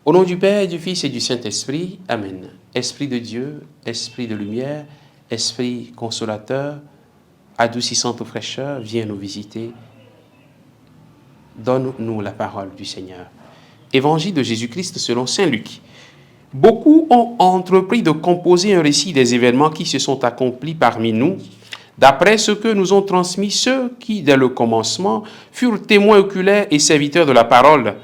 Au nom du Père, du Fils et du Saint-Esprit, Amen. Esprit de Dieu, Esprit de lumière, Esprit consolateur, adoucissante fraîcheur, viens nous visiter. Donne-nous la parole du Seigneur. Évangile de Jésus-Christ selon saint Luc. Beaucoup ont entrepris de composer un récit des événements qui se sont accomplis parmi nous, d'après ce que nous ont transmis ceux qui, dès le commencement, furent témoins oculaires et serviteurs de la parole.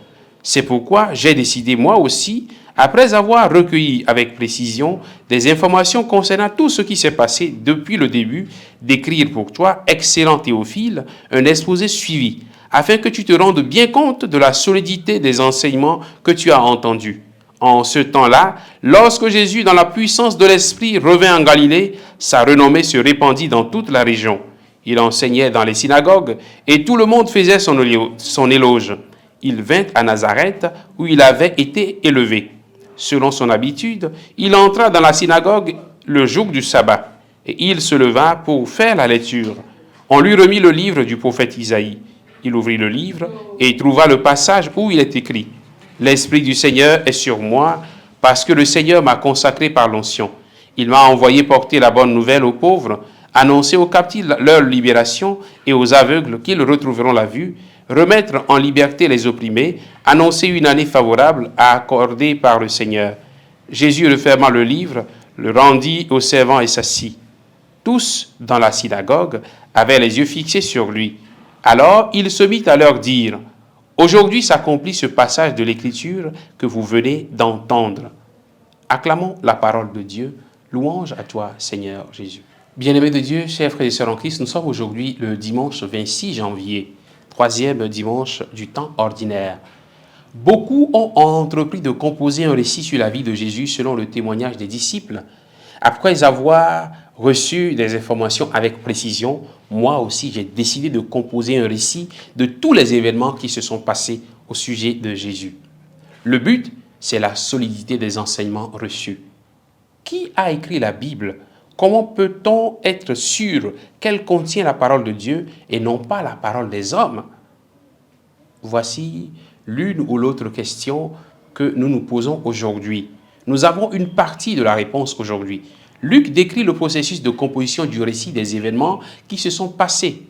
C'est pourquoi j'ai décidé, moi aussi, après avoir recueilli avec précision des informations concernant tout ce qui s'est passé depuis le début, d'écrire pour toi, excellent Théophile, un exposé suivi, afin que tu te rendes bien compte de la solidité des enseignements que tu as entendus. En ce temps-là, lorsque Jésus, dans la puissance de l'Esprit, revint en Galilée, sa renommée se répandit dans toute la région. Il enseignait dans les synagogues et tout le monde faisait son éloge. Il vint à Nazareth où il avait été élevé. Selon son habitude, il entra dans la synagogue le jour du sabbat et il se leva pour faire la lecture. On lui remit le livre du prophète Isaïe. Il ouvrit le livre et trouva le passage où il est écrit « L'Esprit du Seigneur est sur moi parce que le Seigneur m'a consacré par l'onction. Il m'a envoyé porter la bonne nouvelle aux pauvres, annoncer aux captifs leur libération et aux aveugles qu'ils retrouveront la vue, remettre en liberté les opprimés, annoncer une année favorable accordée par le Seigneur. » Jésus referma le livre, le rendit aux servants et s'assit. Tous, dans la synagogue, avaient les yeux fixés sur lui. Alors il se mit à leur dire « Aujourd'hui s'accomplit ce passage de l'Écriture que vous venez d'entendre. » Acclamons la parole de Dieu. Louange à toi, Seigneur Jésus. Bien-aimés de Dieu, chers frères et sœurs en Christ, nous sommes aujourd'hui le dimanche 26 janvier, troisième dimanche du temps ordinaire. Beaucoup ont entrepris de composer un récit sur la vie de Jésus selon le témoignage des disciples. Après avoir reçu des informations avec précision, moi aussi j'ai décidé de composer un récit de tous les événements qui se sont passés au sujet de Jésus. Le but, c'est la solidité des enseignements reçus. Qui a écrit la Bible? Comment peut-on être sûr qu'elle contient la parole de Dieu et non pas la parole des hommes? Voici l'une ou l'autre question que nous nous posons aujourd'hui. Nous avons une partie de la réponse aujourd'hui. Luc décrit le processus de composition du récit des événements qui se sont passés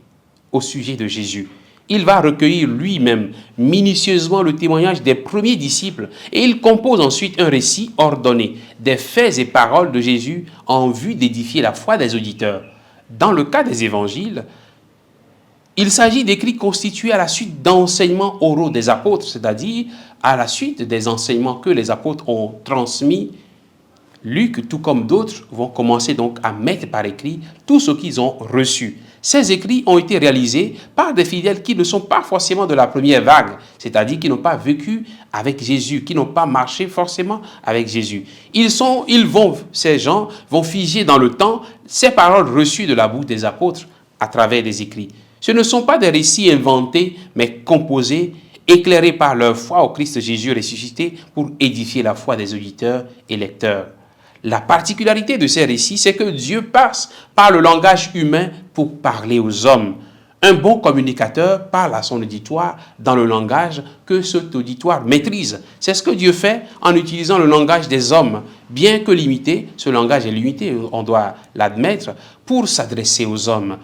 au sujet de Jésus. Il va recueillir lui-même minutieusement le témoignage des premiers disciples et il compose ensuite un récit ordonné des faits et paroles de Jésus en vue d'édifier la foi des auditeurs. Dans le cas des évangiles, il s'agit d'écrits constitués à la suite d'enseignements oraux des apôtres, c'est-à-dire à la suite des enseignements que les apôtres ont transmis. Luc, tout comme d'autres, vont commencer donc à mettre par écrit tout ce qu'ils ont reçu. Ces écrits ont été réalisés par des fidèles qui ne sont pas forcément de la première vague, c'est-à-dire qui n'ont pas vécu avec Jésus, qui n'ont pas marché forcément avec Jésus. Ces gens vont figer dans le temps ces paroles reçues de la bouche des apôtres à travers des écrits. Ce ne sont pas des récits inventés, mais composés, éclairés par leur foi au Christ Jésus ressuscité pour édifier la foi des auditeurs et lecteurs. La particularité de ces récits, c'est que Dieu passe par le langage humain pour parler aux hommes. Un bon communicateur parle à son auditoire dans le langage que cet auditoire maîtrise. C'est ce que Dieu fait en utilisant le langage des hommes. Bien que limité, ce langage est limité, on doit l'admettre, pour s'adresser aux hommes.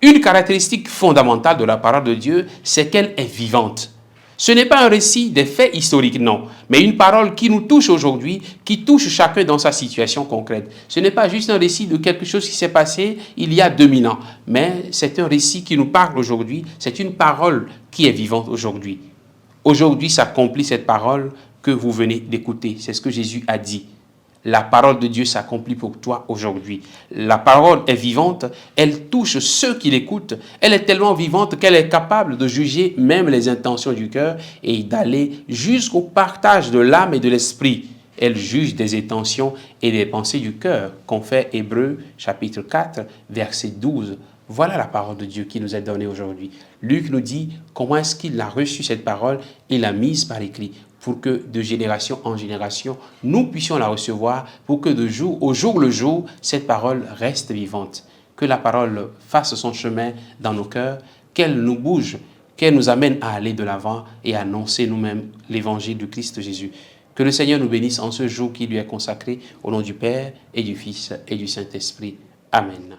Une caractéristique fondamentale de la parole de Dieu, c'est qu'elle est vivante. Ce n'est pas un récit des faits historiques, non, mais une parole qui nous touche aujourd'hui, qui touche chacun dans sa situation concrète. Ce n'est pas juste un récit de quelque chose qui s'est passé il y a 2000 ans, mais c'est un récit qui nous parle aujourd'hui, c'est une parole qui est vivante aujourd'hui. Aujourd'hui s'accomplit cette parole que vous venez d'écouter, c'est ce que Jésus a dit. La parole de Dieu s'accomplit pour toi aujourd'hui. La parole est vivante, elle touche ceux qui l'écoutent. Elle est tellement vivante qu'elle est capable de juger même les intentions du cœur et d'aller jusqu'au partage de l'âme et de l'esprit. Elle juge des intentions et des pensées du cœur, confère Hébreux chapitre 4, verset 12. Voilà la parole de Dieu qui nous est donnée aujourd'hui. Luc nous dit comment est-ce qu'il a reçu cette parole et l'a mise par écrit, pour que de génération en génération, nous puissions la recevoir, pour que de jour au jour le jour, cette parole reste vivante. Que la parole fasse son chemin dans nos cœurs, qu'elle nous bouge, qu'elle nous amène à aller de l'avant et à annoncer nous-mêmes l'évangile du Christ Jésus. Que le Seigneur nous bénisse en ce jour qui lui est consacré au nom du Père et du Fils et du Saint-Esprit. Amen.